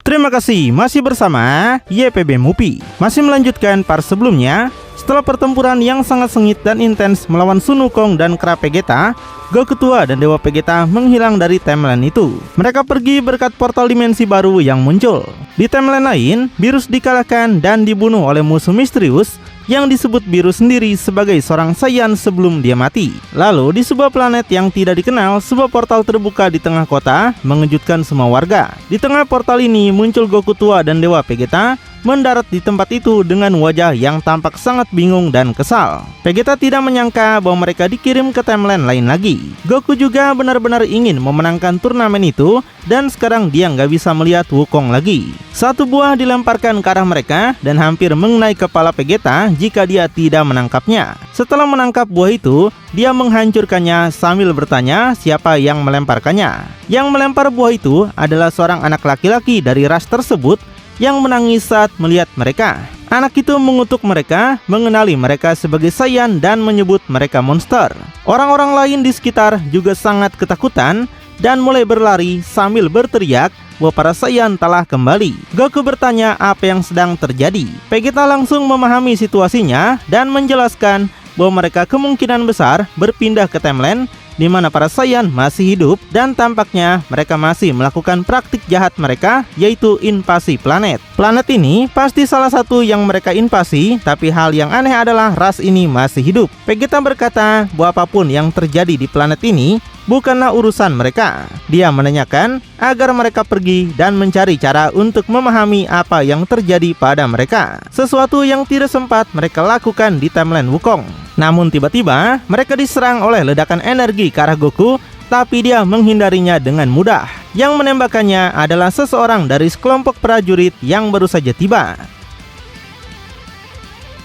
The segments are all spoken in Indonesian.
Terima kasih masih bersama YPB Movie. Masih melanjutkan part sebelumnya. Setelah pertempuran yang sangat sengit dan intens melawan Sun Wukong dan kera Vegeta, Goku tua dan Dewa Vegeta menghilang dari timeline itu. Mereka pergi berkat portal dimensi baru yang muncul. Di timeline lain, Beerus dikalahkan dan dibunuh oleh musuh misterius yang disebut Beerus sendiri sebagai seorang Saiyan sebelum dia mati. Lalu di sebuah planet yang tidak dikenal, sebuah portal terbuka di tengah kota, mengejutkan semua warga. Di tengah portal ini muncul Goku tua dan Dewa Vegeta mendarat di tempat itu dengan wajah yang tampak sangat bingung dan kesal. Vegeta tidak menyangka bahwa mereka dikirim ke timeline lain lagi. Goku juga benar-benar ingin memenangkan turnamen itu dan sekarang dia nggak bisa melihat Wukong lagi. Satu buah dilemparkan ke arah mereka dan hampir mengenai kepala Vegeta jika dia tidak menangkapnya. Setelah menangkap buah itu, dia menghancurkannya sambil bertanya siapa yang melemparkannya. Yang melempar buah itu adalah seorang anak laki-laki dari ras tersebut yang menangis saat melihat mereka. Anak itu mengutuk mereka, mengenali mereka sebagai Saiyan dan menyebut mereka monster. Orang-orang lain di sekitar juga sangat ketakutan dan mulai berlari sambil berteriak bahwa para Saiyan telah kembali. Goku bertanya apa yang sedang terjadi. Vegeta langsung memahami situasinya dan menjelaskan bahwa mereka kemungkinan besar berpindah ke timeline di mana para Saiyan masih hidup dan tampaknya mereka masih melakukan praktik jahat mereka, yaitu invasi planet. Planet ini pasti salah satu yang mereka invasi, tapi hal yang aneh adalah ras ini masih hidup. Vegeta berkata bahwa apapun yang terjadi di planet ini bukanlah urusan mereka. Dia menanyakan agar mereka pergi dan mencari cara untuk memahami apa yang terjadi pada mereka. Sesuatu yang tidak sempat mereka lakukan di timeline Wukong. Namun tiba-tiba mereka diserang oleh ledakan energi ke arah Goku, tapi dia menghindarinya dengan mudah. Yang menembakkannya adalah seseorang dari sekelompok prajurit yang baru saja tiba.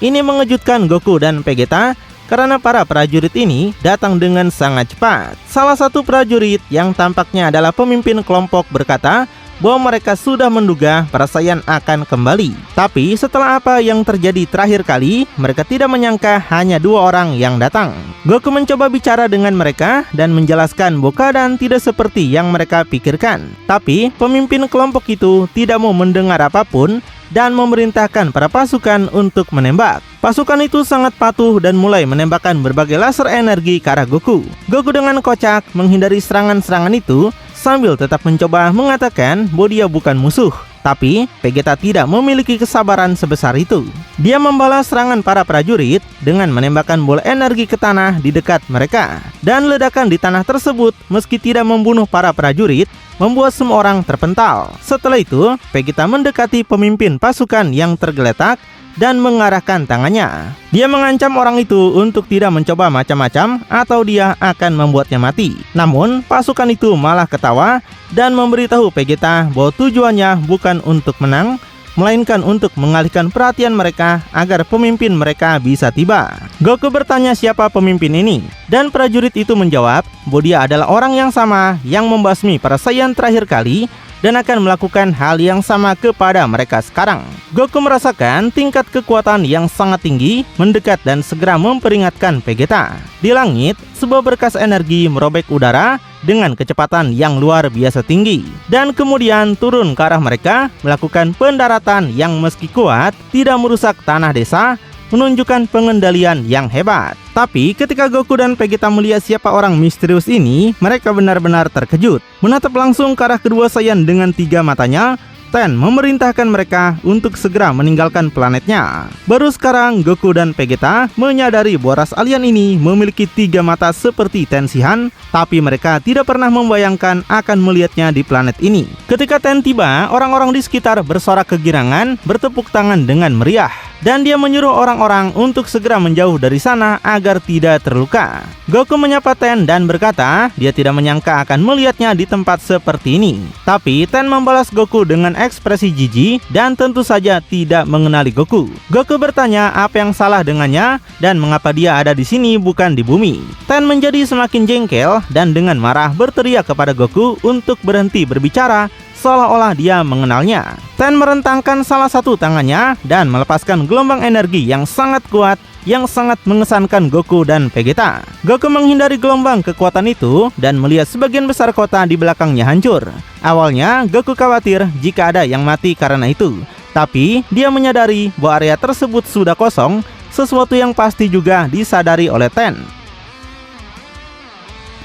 Ini mengejutkan Goku dan Vegeta karena para prajurit ini datang dengan sangat cepat. Salah satu prajurit yang tampaknya adalah pemimpin kelompok berkata bahwa mereka sudah menduga para Saiyan akan kembali. Tapi setelah apa yang terjadi terakhir kali, mereka tidak menyangka hanya 2 orang yang datang. Goku mencoba bicara dengan mereka dan menjelaskan bahwa keadaan tidak seperti yang mereka pikirkan. Tapi pemimpin kelompok itu tidak mau mendengar apapun dan memerintahkan para pasukan untuk menembak. Pasukan itu sangat patuh dan mulai menembakkan berbagai laser energi ke arah Goku. Goku dengan kocak menghindari serangan-serangan itu sambil tetap mencoba mengatakan bahwa dia bukan musuh. Tapi Vegeta tidak memiliki kesabaran sebesar itu. Dia membalas serangan para prajurit dengan menembakkan bola energi ke tanah di dekat mereka. Dan ledakan di tanah tersebut meski tidak membunuh para prajurit, membuat semua orang terpental. Setelah itu, Vegeta mendekati pemimpin pasukan yang tergeletak dan mengarahkan tangannya. Dia mengancam orang itu untuk tidak mencoba macam-macam atau dia akan membuatnya mati. Namun, pasukan itu malah ketawa dan memberitahu Vegeta bahwa tujuannya bukan untuk menang, melainkan untuk mengalihkan perhatian mereka agar pemimpin mereka bisa tiba. Goku bertanya siapa pemimpin ini, dan prajurit itu menjawab bahwa dia adalah orang yang sama yang membasmi para Saiyan terakhir kali dan akan melakukan hal yang sama kepada mereka sekarang. Goku merasakan tingkat kekuatan yang sangat tinggi mendekat dan segera memperingatkan Vegeta. Di langit, sebuah berkas energi merobek udara dengan kecepatan yang luar biasa tinggi dan kemudian turun ke arah mereka melakukan pendaratan yang meski kuat tidak merusak tanah desa, menunjukkan pengendalian yang hebat. Tapi ketika Goku dan Vegeta melihat siapa orang misterius ini, mereka benar-benar terkejut. Menatap langsung ke arah kedua Saiyan dengan 3 matanya, Ten memerintahkan mereka untuk segera meninggalkan planetnya. Baru sekarang Goku dan Vegeta menyadari bahwa ras alien ini memiliki 3 mata seperti Ten Shihan, tapi mereka tidak pernah membayangkan akan melihatnya di planet ini. Ketika Ten tiba, orang-orang di sekitar bersorak kegirangan, bertepuk tangan dengan meriah. Dan dia menyuruh orang-orang untuk segera menjauh dari sana agar tidak terluka. Goku menyapa Ten dan berkata dia tidak menyangka akan melihatnya di tempat seperti ini. Tapi Ten membalas Goku dengan ekspresi jijik dan tentu saja tidak mengenali Goku. Goku bertanya apa yang salah dengannya dan mengapa dia ada di sini bukan di bumi. Ten menjadi semakin jengkel dan dengan marah berteriak kepada Goku untuk berhenti berbicara seolah-olah dia mengenalnya. Ten merentangkan salah satu tangannya dan melepaskan gelombang energi yang sangat kuat yang sangat mengesankan Goku dan Vegeta. Goku menghindari gelombang kekuatan itu dan melihat sebagian besar kota di belakangnya hancur. Awalnya Goku khawatir jika ada yang mati karena itu, tapi dia menyadari bahwa area tersebut sudah kosong, sesuatu yang pasti juga disadari oleh Ten.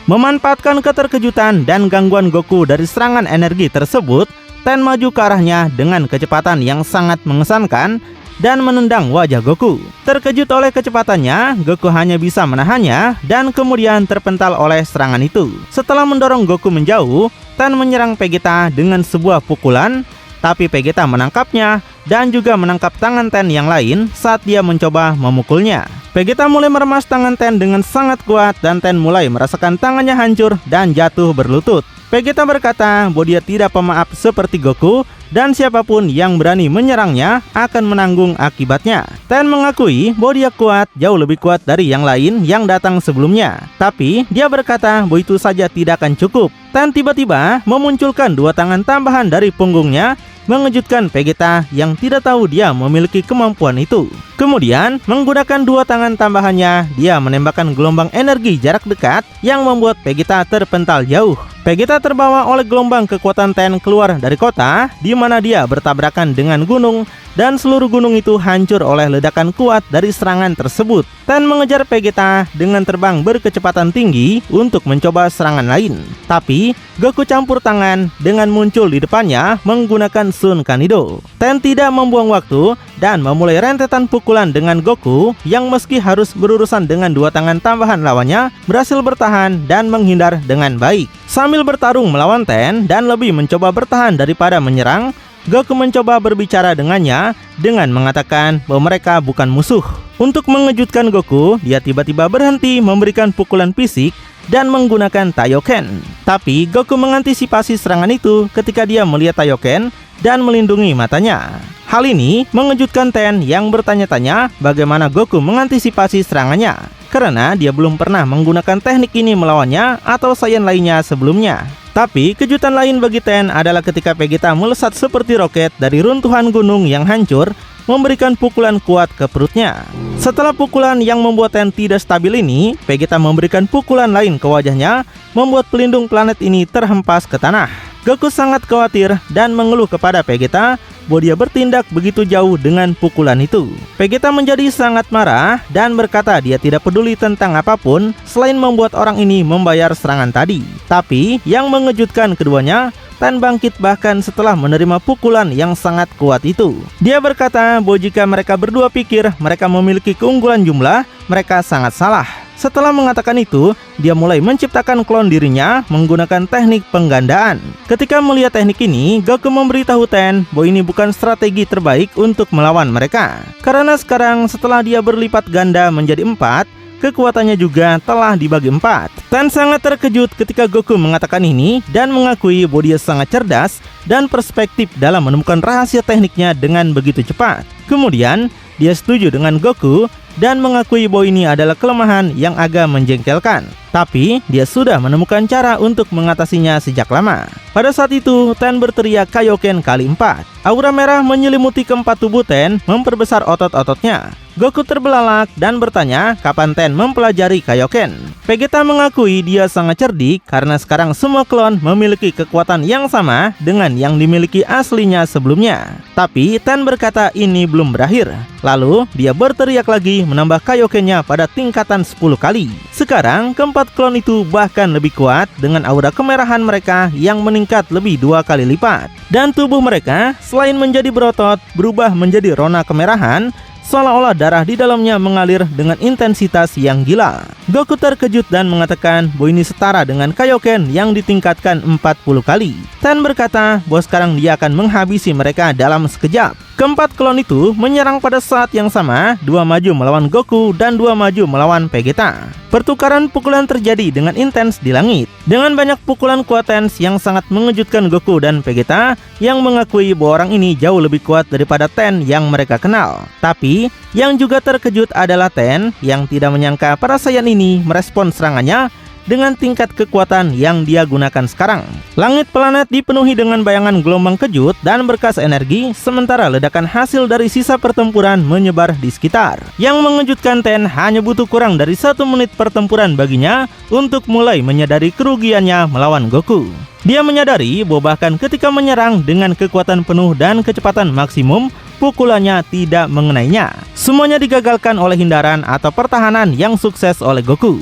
Memanfaatkan keterkejutan dan gangguan Goku dari serangan energi tersebut, Ten maju ke arahnya dengan kecepatan yang sangat mengesankan dan menendang wajah Goku. Terkejut oleh kecepatannya, Goku hanya bisa menahannya dan kemudian terpental oleh serangan itu. Setelah mendorong Goku menjauh, Ten menyerang Vegeta dengan sebuah pukulan, tapi Vegeta menangkapnya dan juga menangkap tangan Ten yang lain saat dia mencoba memukulnya. Vegeta mulai meremas tangan Ten dengan sangat kuat dan Ten mulai merasakan tangannya hancur dan jatuh berlutut. Vegeta berkata bahwa dia tidak pemaaf seperti Goku dan siapapun yang berani menyerangnya akan menanggung akibatnya. Ten mengakui bahwa dia kuat, jauh lebih kuat dari yang lain yang datang sebelumnya. Tapi dia berkata bahwa itu saja tidak akan cukup. Ten tiba-tiba memunculkan dua tangan tambahan dari punggungnya, mengejutkan Vegeta yang tidak tahu dia memiliki kemampuan itu. Kemudian, menggunakan dua tangan tambahannya, dia menembakkan gelombang energi jarak dekat yang membuat Vegeta terpental jauh. Vegeta terbawa oleh gelombang kekuatan Ten keluar dari kota, di mana dia bertabrakan dengan gunung, dan seluruh gunung itu hancur oleh ledakan kuat dari serangan tersebut. Ten mengejar Vegeta dengan terbang berkecepatan tinggi untuk mencoba serangan lain. Tapi, Goku campur tangan dengan muncul di depannya menggunakan Sun Kanido. Ten tidak membuang waktu dan memulai rentetan pukulan dengan Goku yang meski harus berurusan dengan dua tangan tambahan lawannya, berhasil bertahan dan menghindar dengan baik. Sambil bertarung melawan Ten dan lebih mencoba bertahan daripada menyerang, Goku mencoba berbicara dengannya dengan mengatakan bahwa mereka bukan musuh. Untuk mengejutkan Goku, dia tiba-tiba berhenti memberikan pukulan fisik dan menggunakan Taioken. Tapi Goku mengantisipasi serangan itu ketika dia melihat Taioken dan melindungi matanya. Hal ini mengejutkan Ten yang bertanya-tanya bagaimana Goku mengantisipasi serangannya, karena dia belum pernah menggunakan teknik ini melawannya atau Saiyan lainnya sebelumnya. Tapi kejutan lain bagi Ten adalah ketika Vegeta melesat seperti roket dari runtuhan gunung yang hancur, memberikan pukulan kuat ke perutnya. Setelah pukulan yang membuat Ten tidak stabil ini, Vegeta memberikan pukulan lain ke wajahnya, membuat pelindung planet ini terhempas ke tanah. Goku sangat khawatir dan mengeluh kepada Vegeta bahwa dia bertindak begitu jauh dengan pukulan itu. Vegeta menjadi sangat marah dan berkata dia tidak peduli tentang apapun selain membuat orang ini membayar serangan tadi. Tapi yang mengejutkan keduanya, Ten bangkit bahkan setelah menerima pukulan yang sangat kuat itu. Dia berkata bahwa jika mereka berdua pikir mereka memiliki keunggulan jumlah, mereka sangat salah. Setelah mengatakan itu, dia mulai menciptakan klon dirinya menggunakan teknik penggandaan. Ketika melihat teknik ini, Goku memberitahu Ten bahwa ini bukan strategi terbaik untuk melawan mereka. Karena sekarang setelah dia berlipat ganda menjadi 4, kekuatannya juga telah dibagi 4. Ten sangat terkejut ketika Goku mengatakan ini dan mengakui bahwa dia sangat cerdas dan perspektif dalam menemukan rahasia tekniknya dengan begitu cepat. Kemudian, dia setuju dengan Goku dan mengakui bahwa ini adalah kelemahan yang agak menjengkelkan. Tapi, dia sudah menemukan cara untuk mengatasinya sejak lama. Pada saat itu, Ten berteriak Kaioken kali 4. Aura merah menyelimuti keempat tubuh Ten, memperbesar otot-ototnya. Goku terbelalak dan bertanya kapan Ten mempelajari Kaioken. Vegeta mengakui dia sangat cerdik karena sekarang semua klon memiliki kekuatan yang sama dengan yang dimiliki aslinya sebelumnya. Tapi Ten berkata ini belum berakhir. Lalu dia berteriak lagi menambah Kaiokennya pada tingkatan 10 kali. Sekarang keempat klon itu bahkan lebih kuat dengan aura kemerahan mereka yang meningkat lebih 2 kali lipat. Dan tubuh mereka selain menjadi berotot berubah menjadi rona kemerahan, seolah-olah darah di dalamnya mengalir dengan intensitas yang gila. Goku terkejut dan mengatakan bahwa ini setara dengan Kaioken yang ditingkatkan 40 kali. Ten berkata bahwa sekarang dia akan menghabisi mereka dalam sekejap. Keempat klon itu menyerang pada saat yang sama, 2 maju melawan Goku dan 2 maju melawan Vegeta. Pertukaran pukulan terjadi dengan intens di langit. Dengan banyak pukulan kuat Ten yang sangat mengejutkan Goku dan Vegeta yang mengakui bahwa orang ini jauh lebih kuat daripada Ten yang mereka kenal. Tapi, yang juga terkejut adalah Ten yang tidak menyangka para Saiyan ini merespon serangannya dengan tingkat kekuatan yang dia gunakan sekarang. Langit planet dipenuhi dengan bayangan gelombang kejut dan berkas energi, sementara ledakan hasil dari sisa pertempuran menyebar di sekitar. Yang mengejutkan, Ten hanya butuh kurang dari 1 menit pertempuran baginya untuk mulai menyadari kerugiannya melawan Goku. Dia menyadari bahwa bahkan ketika menyerang dengan kekuatan penuh dan kecepatan maksimum, pukulannya tidak mengenainya. Semuanya digagalkan oleh hindaran atau pertahanan yang sukses oleh Goku.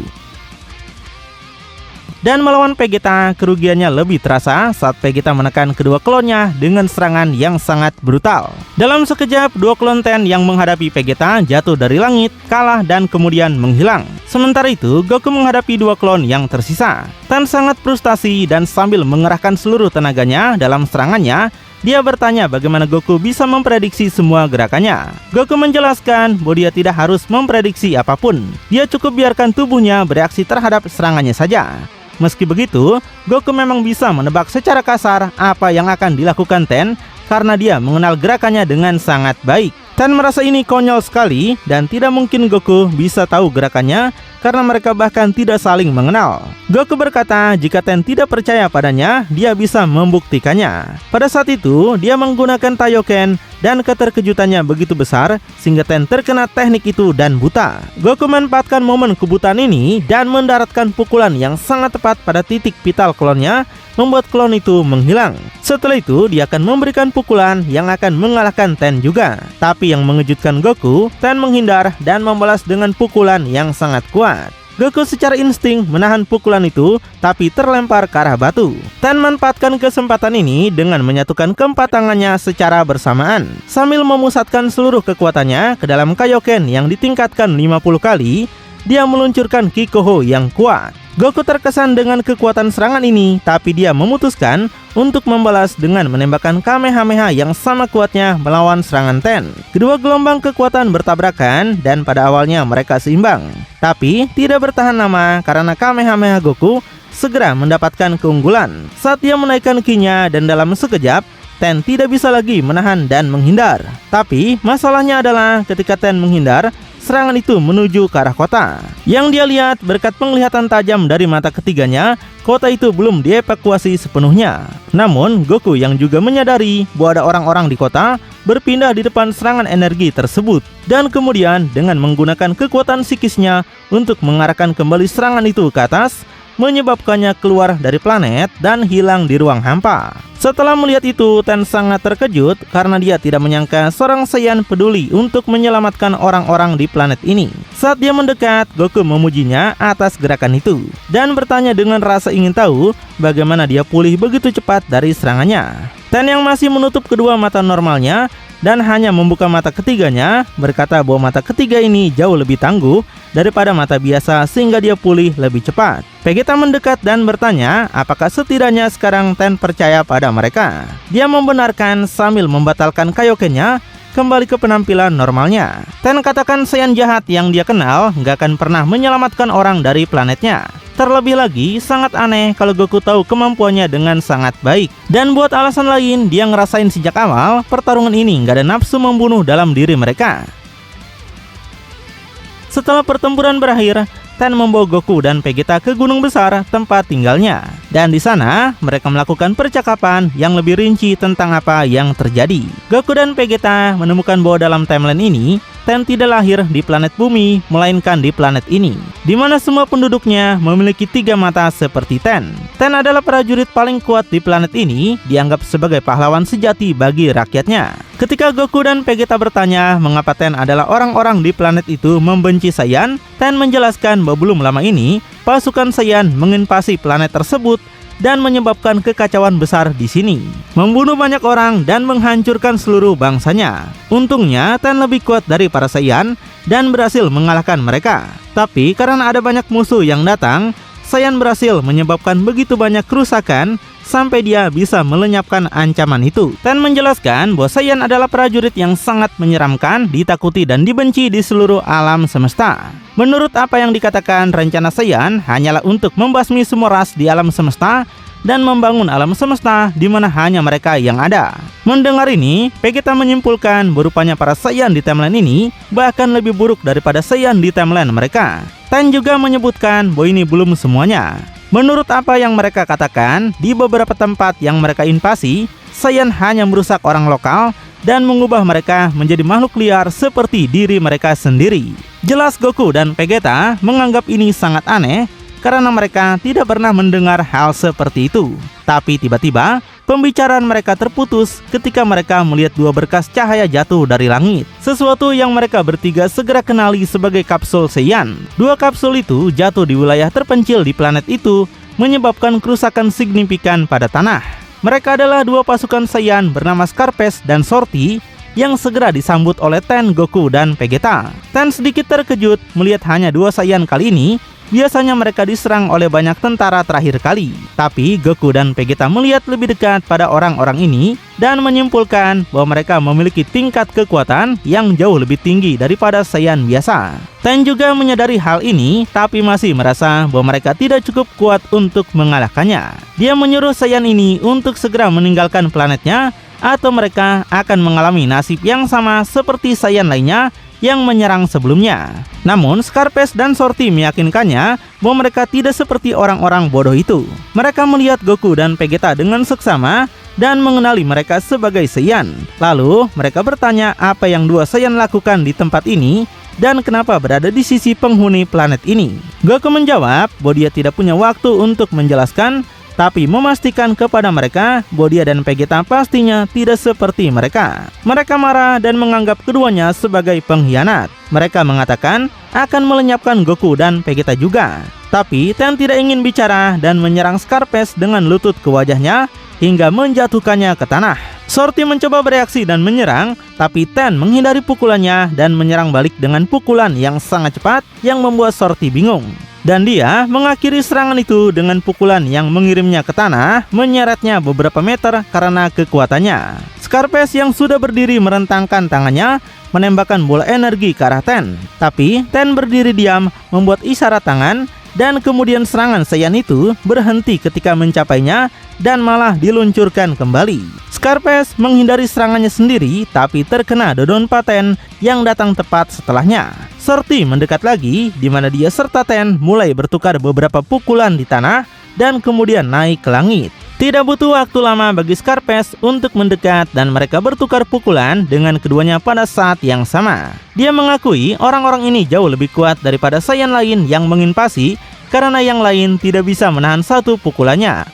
Dan melawan Vegeta, kerugiannya lebih terasa saat Vegeta menekan kedua klonnya dengan serangan yang sangat brutal. Dalam sekejap, 2 klon Ten yang menghadapi Vegeta jatuh dari langit, kalah dan kemudian menghilang. Sementara itu, Goku menghadapi 2 klon yang tersisa. Ten sangat frustasi dan sambil mengerahkan seluruh tenaganya dalam serangannya, dia bertanya bagaimana Goku bisa memprediksi semua gerakannya. Goku menjelaskan bahwa dia tidak harus memprediksi apapun. Dia cukup biarkan tubuhnya bereaksi terhadap serangannya saja. Meski begitu, Goku memang bisa menebak secara kasar apa yang akan dilakukan Ten karena dia mengenal gerakannya dengan sangat baik. Ten merasa ini konyol sekali dan tidak mungkin Goku bisa tahu gerakannya karena mereka bahkan tidak saling mengenal. Goku berkata jika Ten tidak percaya padanya, dia bisa membuktikannya. Pada saat itu, dia menggunakan Taioken dan keterkejutannya begitu besar sehingga Ten terkena teknik itu dan buta. Goku memanfaatkan momen kebutaan ini dan mendaratkan pukulan yang sangat tepat pada titik vital klonnya, membuat klon itu menghilang. Setelah itu, dia akan memberikan pukulan yang akan mengalahkan Ten juga. Tapi yang mengejutkan Goku, Ten menghindar dan membalas dengan pukulan yang sangat kuat. Goku secara insting menahan pukulan itu, tapi terlempar ke arah batu. Ten memanfaatkan kesempatan ini dengan menyatukan keempat tangannya secara bersamaan. Sambil memusatkan seluruh kekuatannya ke dalam Kaioken yang ditingkatkan 50 kali, dia meluncurkan Kikoho yang kuat. Goku terkesan dengan kekuatan serangan ini, tapi dia memutuskan untuk membalas dengan menembakkan Kamehameha yang sama kuatnya melawan serangan Ten. Kedua gelombang kekuatan bertabrakan dan pada awalnya mereka seimbang. Tapi tidak bertahan lama karena Kamehameha Goku segera mendapatkan keunggulan. Saat dia menaikkan ki-nya dan dalam sekejap, Ten tidak bisa lagi menahan dan menghindar. Tapi masalahnya adalah ketika Ten menghindar, serangan itu menuju ke arah kota. Yang dia lihat berkat penglihatan tajam dari mata ketiganya, kota itu belum dievakuasi sepenuhnya. Namun, Goku yang juga menyadari bahwa ada orang-orang di kota berpindah di depan serangan energi tersebut. Dan kemudian dengan menggunakan kekuatan psikisnya untuk mengarahkan kembali serangan itu ke atas, menyebabkannya keluar dari planet dan hilang di ruang hampa. Setelah melihat itu, Ten sangat terkejut karena dia tidak menyangka seorang Saiyan peduli untuk menyelamatkan orang-orang di planet ini. Saat dia mendekat, Goku memujinya atas gerakan itu dan bertanya dengan rasa ingin tahu bagaimana dia pulih begitu cepat dari serangannya. Ten yang masih menutup kedua mata normalnya dan hanya membuka mata ketiganya berkata bahwa mata ketiga ini jauh lebih tangguh daripada mata biasa sehingga dia pulih lebih cepat. Vegeta mendekat dan bertanya apakah setidaknya sekarang Ten percaya pada mereka. Dia membenarkan sambil membatalkan Kaiokennya kembali ke penampilan normalnya. Ten katakan Saiyan jahat yang dia kenal nggak akan pernah menyelamatkan orang dari planetnya. Terlebih lagi, sangat aneh kalau Goku tahu kemampuannya dengan sangat baik. Dan buat alasan lain, dia ngerasain sejak awal pertarungan ini nggak ada nafsu membunuh dalam diri mereka. Setelah pertempuran berakhir, Ten membawa Goku dan Vegeta ke gunung besar tempat tinggalnya. Dan di sana, mereka melakukan percakapan yang lebih rinci tentang apa yang terjadi. Goku dan Vegeta menemukan bahwa dalam timeline ini, Ten tidak lahir di planet bumi, melainkan di planet ini, di mana semua penduduknya memiliki 3 mata seperti Ten. Ten adalah prajurit paling kuat di planet ini, dianggap sebagai pahlawan sejati bagi rakyatnya. Ketika Goku dan Vegeta bertanya mengapa Ten adalah orang-orang di planet itu membenci Saiyan, Ten menjelaskan bahwa belum lama ini, pasukan Saiyan menginvasi planet tersebut dan menyebabkan kekacauan besar di sini, membunuh banyak orang dan menghancurkan seluruh bangsanya. Untungnya Ten lebih kuat dari para Saiyan dan berhasil mengalahkan mereka. Tapi karena ada banyak musuh yang datang, Saiyan berhasil menyebabkan begitu banyak kerusakan sampai dia bisa melenyapkan ancaman itu. Ten menjelaskan bahwa Saiyan adalah prajurit yang sangat menyeramkan, ditakuti dan dibenci di seluruh alam semesta. Menurut apa yang dikatakan, rencana Saiyan hanyalah untuk membasmi semua ras di alam semesta dan membangun alam semesta di mana hanya mereka yang ada. Mendengar ini, Vegeta menyimpulkan berupanya para Saiyan di timeline ini bahkan lebih buruk daripada Saiyan di timeline mereka. Ten juga menyebutkan bahwa ini belum semuanya. Menurut apa yang mereka katakan, di beberapa tempat yang mereka invasi, Saiyan hanya merusak orang lokal dan mengubah mereka menjadi makhluk liar seperti diri mereka sendiri. Jelas Goku dan Vegeta menganggap ini sangat aneh karena mereka tidak pernah mendengar hal seperti itu. Tapi tiba-tiba, pembicaraan mereka terputus ketika mereka melihat dua berkas cahaya jatuh dari langit. Sesuatu yang mereka bertiga segera kenali sebagai kapsul Saiyan. Dua kapsul itu jatuh di wilayah terpencil di planet itu, menyebabkan kerusakan signifikan pada tanah. Mereka adalah dua pasukan Saiyan bernama Scarface dan Shorty yang segera disambut oleh Ten, Goku, dan Vegeta. Ten sedikit terkejut melihat hanya dua Saiyan kali ini. Biasanya mereka diserang oleh banyak tentara terakhir kali. Tapi Goku dan Vegeta melihat lebih dekat pada orang-orang ini dan menyimpulkan bahwa mereka memiliki tingkat kekuatan yang jauh lebih tinggi daripada Saiyan biasa. Ten juga menyadari hal ini, tapi masih merasa bahwa mereka tidak cukup kuat untuk mengalahkannya. Dia menyuruh Saiyan ini untuk segera meninggalkan planetnya, atau mereka akan mengalami nasib yang sama seperti Saiyan lainnya yang menyerang sebelumnya. Namun Scarface dan Shorty meyakinkannya bahwa mereka tidak seperti orang-orang bodoh itu. Mereka melihat Goku dan Vegeta dengan seksama dan mengenali mereka sebagai Saiyan. Lalu mereka bertanya apa yang dua Saiyan lakukan di tempat ini dan kenapa berada di sisi penghuni planet ini. Goku menjawab bahwa dia tidak punya waktu untuk menjelaskan, tapi memastikan kepada mereka bahwa dia dan Vegeta pastinya tidak seperti mereka. Mereka marah dan menganggap keduanya sebagai pengkhianat. Mereka mengatakan akan melenyapkan Goku dan Vegeta juga. Tapi Ten tidak ingin bicara dan menyerang Scarface dengan lutut ke wajahnya hingga menjatuhkannya ke tanah. Shorty mencoba bereaksi dan menyerang, tapi Ten menghindari pukulannya dan menyerang balik dengan pukulan yang sangat cepat yang membuat Shorty bingung. Dan dia mengakhiri serangan itu dengan pukulan yang mengirimnya ke tanah, menyeretnya beberapa meter karena kekuatannya. Scarface yang sudah berdiri merentangkan tangannya, menembakkan bola energi ke arah Ten. Tapi Ten berdiri diam, membuat isyarat tangan, dan kemudian serangan Saiyan itu berhenti ketika mencapainya dan malah diluncurkan kembali. Scarface menghindari serangannya sendiri, tapi terkena Dodonpa Ten yang datang tepat setelahnya. Shorty mendekat lagi, di mana dia serta Ten mulai bertukar beberapa pukulan di tanah dan kemudian naik ke langit. Tidak butuh waktu lama bagi Scarface untuk mendekat dan mereka bertukar pukulan dengan keduanya pada saat yang sama. Dia mengakui orang-orang ini jauh lebih kuat daripada Saiyan lain yang menginvasi karena yang lain tidak bisa menahan satu pukulannya.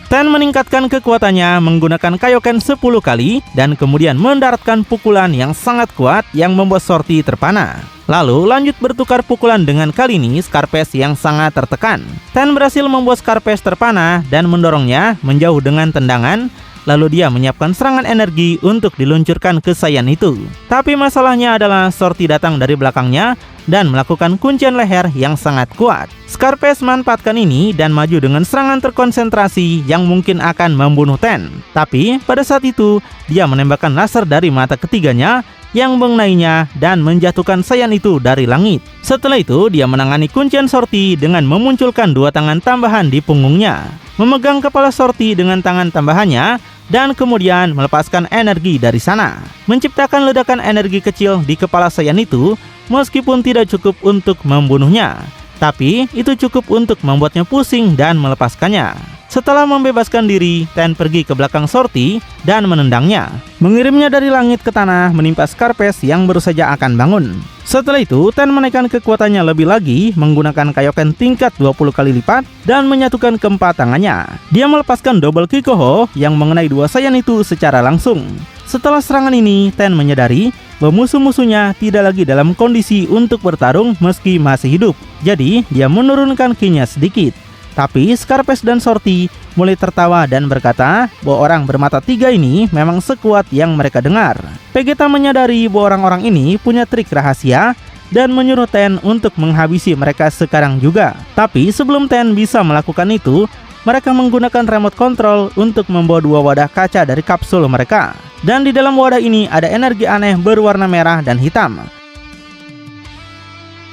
Ten meningkatkan kekuatannya menggunakan Kaioken 10 kali dan kemudian mendaratkan pukulan yang sangat kuat yang membuat Shorty terpana. Lalu lanjut bertukar pukulan dengan kali ini Scarface yang sangat tertekan. Ten berhasil membuat Scarface terpana dan mendorongnya menjauh dengan tendangan. Lalu dia menyiapkan serangan energi untuk diluncurkan ke Saiyan itu. Tapi masalahnya adalah Shorty datang dari belakangnya dan melakukan kuncian leher yang sangat kuat. Scarface manfaatkan ini dan maju dengan serangan terkonsentrasi yang mungkin akan membunuh Ten. Tapi pada saat itu dia menembakkan laser dari mata ketiganya yang mengenainya dan menjatuhkan Saiyan itu dari langit. Setelah itu dia menangani kuncian Shorty dengan memunculkan dua tangan tambahan di punggungnya, memegang kepala Shorty dengan tangan tambahannya dan kemudian melepaskan energi dari sana, menciptakan ledakan energi kecil di kepala Saiyan itu. Meskipun tidak cukup untuk membunuhnya, tapi itu cukup untuk membuatnya pusing dan melepaskannya. Setelah membebaskan diri, Ten pergi ke belakang Shorty dan menendangnya, mengirimnya dari langit ke tanah menimpa Scarface yang baru saja akan bangun. Setelah itu, Ten menaikkan kekuatannya lebih lagi menggunakan Kaioken tingkat 20 kali lipat dan menyatukan keempat tangannya. Dia melepaskan double Kikoho yang mengenai dua Saiyan itu secara langsung. Setelah serangan ini, Ten menyadari bahwa musuh-musuhnya tidak lagi dalam kondisi untuk bertarung meski masih hidup. Jadi, dia menurunkan ki-nya sedikit. Tapi Scarface dan Shorty mulai tertawa dan berkata bahwa orang bermata tiga ini memang sekuat yang mereka dengar. Vegeta menyadari bahwa orang-orang ini punya trik rahasia dan menyuruh Ten untuk menghabisi mereka sekarang juga. Tapi sebelum Ten bisa melakukan itu, mereka menggunakan remote control untuk membawa dua wadah kaca dari kapsul mereka. Dan di dalam wadah ini ada energi aneh berwarna merah dan hitam.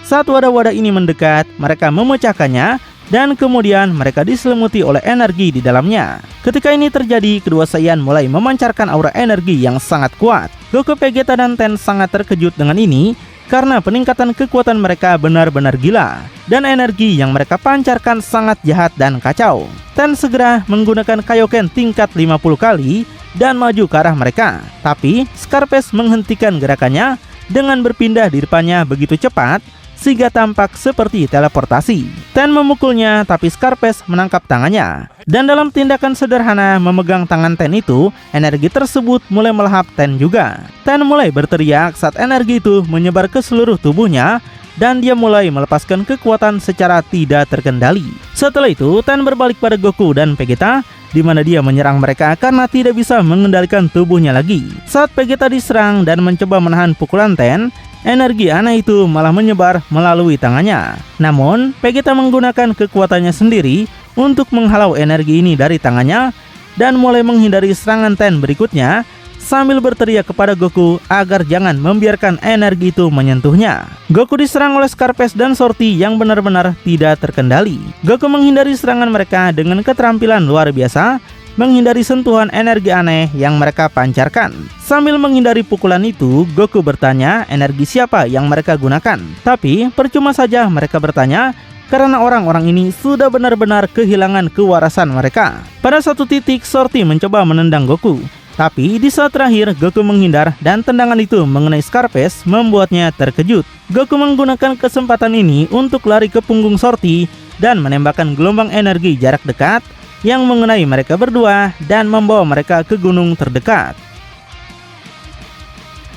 Saat wadah-wadah ini mendekat, mereka memecahkannya dan kemudian mereka diselimuti oleh energi di dalamnya. Ketika ini terjadi, kedua Saiyan mulai memancarkan aura energi yang sangat kuat. Goku, Vegeta, dan Ten sangat terkejut dengan ini karena peningkatan kekuatan mereka benar-benar gila, dan energi yang mereka pancarkan sangat jahat dan kacau. Ten segera menggunakan Kaioken tingkat 50 kali dan maju ke arah mereka. Tapi Scarface menghentikan gerakannya dengan berpindah di depannya begitu cepat sehingga tampak seperti teleportasi. Ten memukulnya, tapi Scarface menangkap tangannya. Dan dalam tindakan sederhana memegang tangan Ten itu, energi tersebut mulai melahap Ten juga. Ten mulai berteriak saat energi itu menyebar ke seluruh tubuhnya, dan dia mulai melepaskan kekuatan secara tidak terkendali. Setelah itu, Ten berbalik pada Goku dan Vegeta, di mana dia menyerang mereka karena tidak bisa mengendalikan tubuhnya lagi. Saat Vegeta diserang dan mencoba menahan pukulan Ten, energi aneh itu malah menyebar melalui tangannya. Namun, Vegeta menggunakan kekuatannya sendiri untuk menghalau energi ini dari tangannya dan mulai menghindari serangan Ten berikutnya sambil berteriak kepada Goku agar jangan membiarkan energi itu menyentuhnya. Goku diserang oleh Scarface dan Shorty yang benar-benar tidak terkendali. Goku menghindari serangan mereka dengan keterampilan luar biasa, menghindari sentuhan energi aneh yang mereka pancarkan. Sambil menghindari pukulan itu, Goku bertanya energi siapa yang mereka gunakan. Tapi percuma saja mereka bertanya, karena orang-orang ini sudah benar-benar kehilangan kewarasan mereka. Pada satu titik, Shorty mencoba menendang Goku. Tapi di saat terakhir, Goku menghindar dan tendangan itu mengenai Scarface membuatnya terkejut. Goku menggunakan kesempatan ini untuk lari ke punggung Shorty dan menembakkan gelombang energi jarak dekat yang mengenai mereka berdua dan membawa mereka ke gunung terdekat.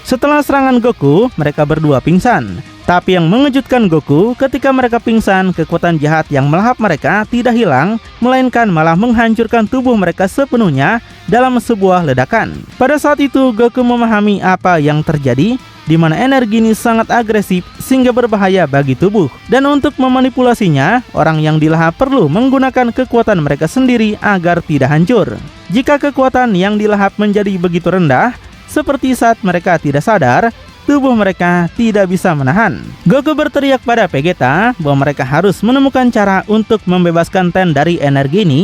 Setelah serangan Goku, mereka berdua pingsan. Tapi yang mengejutkan Goku, ketika mereka pingsan, kekuatan jahat yang melahap mereka tidak hilang, melainkan malah menghancurkan tubuh mereka sepenuhnya dalam sebuah ledakan. Pada saat itu, Goku memahami apa yang terjadi, di mana energi ini sangat agresif sehingga berbahaya bagi tubuh. Dan untuk memanipulasinya, orang yang dilahap perlu menggunakan kekuatan mereka sendiri agar tidak hancur. Jika kekuatan yang dilahap menjadi begitu rendah, seperti saat mereka tidak sadar, tubuh mereka tidak bisa menahan. Goku berteriak pada Vegeta bahwa mereka harus menemukan cara untuk membebaskan Ten dari energi ini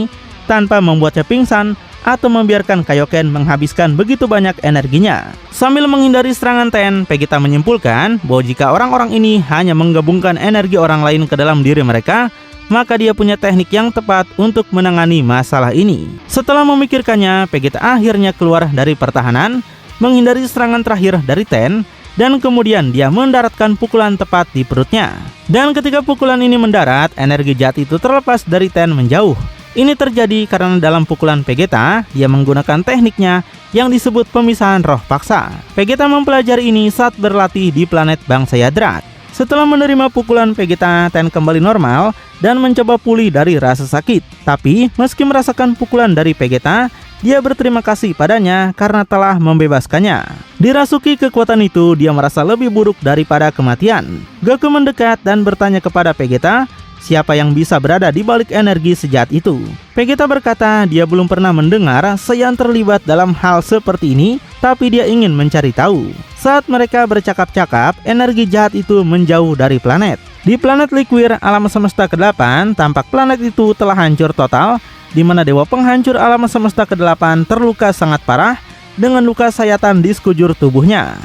tanpa membuatnya pingsan atau membiarkan Kaioken menghabiskan begitu banyak energinya. Sambil menghindari serangan Ten, Vegeta menyimpulkan bahwa jika orang-orang ini hanya menggabungkan energi orang lain ke dalam diri mereka, maka dia punya teknik yang tepat untuk menangani masalah ini. Setelah memikirkannya, Vegeta akhirnya keluar dari pertahanan, menghindari serangan terakhir dari Ten, dan kemudian dia mendaratkan pukulan tepat di perutnya. Dan ketika pukulan ini mendarat, energi jahat itu terlepas dari Ten menjauh. Ini terjadi karena dalam pukulan Vegeta, dia menggunakan tekniknya yang disebut pemisahan roh paksa. Vegeta mempelajari ini saat berlatih di planet Bangsa Yadrat. Setelah menerima pukulan Vegeta, Ten kembali normal dan mencoba pulih dari rasa sakit. Tapi meski merasakan pukulan dari Vegeta, dia berterima kasih padanya karena telah membebaskannya. Dirasuki kekuatan itu, dia merasa lebih buruk daripada kematian. Goku mendekat dan bertanya kepada Vegeta, siapa yang bisa berada di balik energi sejahat itu. Vegeta berkata dia belum pernah mendengar Saiyan terlibat dalam hal seperti ini, tapi dia ingin mencari tahu. Saat mereka bercakap-cakap, energi jahat itu menjauh dari planet. Di planet Liquir alam semesta ke-8, tampak planet itu telah hancur total, di mana dewa penghancur alam semesta ke-8 terluka sangat parah dengan luka sayatan di sekujur tubuhnya.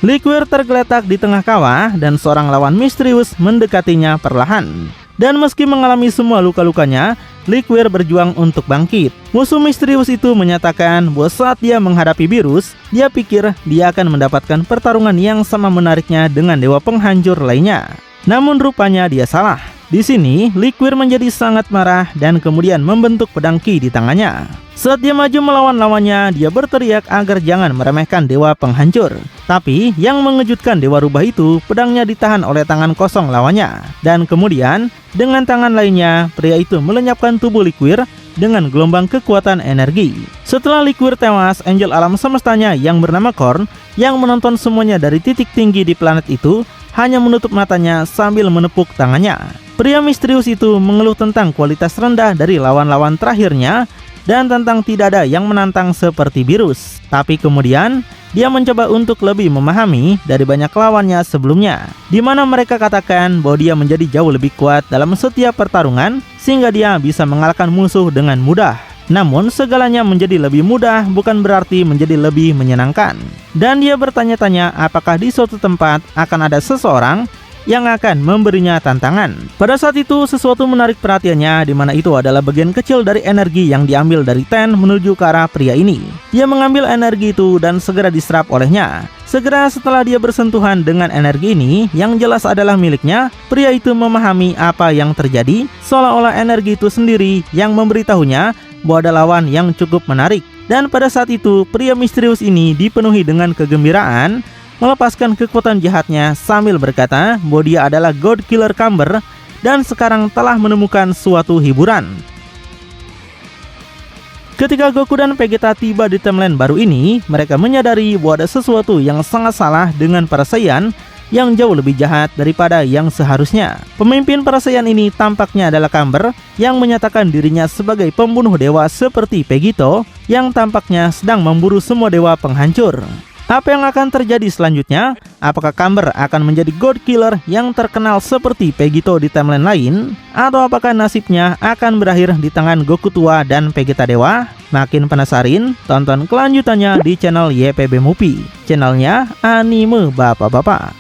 Liquir tergeletak di tengah kawah dan seorang lawan misterius mendekatinya perlahan. Dan meski mengalami semua luka-lukanya, Liquir berjuang untuk bangkit. Musuh misterius itu menyatakan bahwa saat dia menghadapi virus, dia pikir dia akan mendapatkan pertarungan yang sama menariknya dengan dewa penghancur lainnya. Namun rupanya dia salah. Di sini, Liquir menjadi sangat marah dan kemudian membentuk pedang Ki di tangannya. Saat dia maju melawan lawannya, dia berteriak agar jangan meremehkan dewa penghancur. Tapi yang mengejutkan dewa rubah itu, pedangnya ditahan oleh tangan kosong lawannya. Dan kemudian, dengan tangan lainnya, pria itu melenyapkan tubuh Liquir dengan gelombang kekuatan energi. Setelah Liquir tewas, Angel alam semestanya yang bernama Korn, yang menonton semuanya dari titik tinggi di planet itu, hanya menutup matanya sambil menepuk tangannya. Pria misterius itu mengeluh tentang kualitas rendah dari lawan-lawan terakhirnya dan tentang tidak ada yang menantang seperti virus. Tapi kemudian, dia mencoba untuk lebih memahami dari banyak lawannya sebelumnya, di mana mereka katakan bahwa dia menjadi jauh lebih kuat dalam setiap pertarungan, sehingga dia bisa mengalahkan musuh dengan mudah. Namun segalanya menjadi lebih mudah bukan berarti menjadi lebih menyenangkan. Dan dia bertanya-tanya apakah di suatu tempat akan ada seseorang yang akan memberinya tantangan. Pada saat itu sesuatu menarik perhatiannya, di mana itu adalah bagian kecil dari energi yang diambil dari Ten menuju ke arah pria ini. Dia mengambil energi itu dan segera diserap olehnya. Segera setelah dia bersentuhan dengan energi ini, yang jelas adalah miliknya, pria itu memahami apa yang terjadi, seolah-olah energi itu sendiri yang memberitahunya bahwa ada lawan yang cukup menarik. Dan pada saat itu, pria misterius ini dipenuhi dengan kegembiraan, melepaskan kekuatan jahatnya sambil berkata bahwa dia adalah God Killer Camber dan sekarang telah menemukan suatu hiburan. Ketika Goku dan Vegeta tiba di timeline baru ini, mereka menyadari bahwa ada sesuatu yang sangat salah dengan para Saiyan yang jauh lebih jahat daripada yang seharusnya. Pemimpin para Saiyan ini tampaknya adalah Camber yang menyatakan dirinya sebagai pembunuh dewa seperti Vegito yang tampaknya sedang memburu semua dewa penghancur. Apa yang akan terjadi selanjutnya? Apakah Camber akan menjadi God Killer yang terkenal seperti Vegito di timeline lain? Atau apakah nasibnya akan berakhir di tangan Goku tua dan Vegeta dewa? Makin penasaran? Tonton kelanjutannya di channel YPB Movie, channelnya anime bapak-bapak.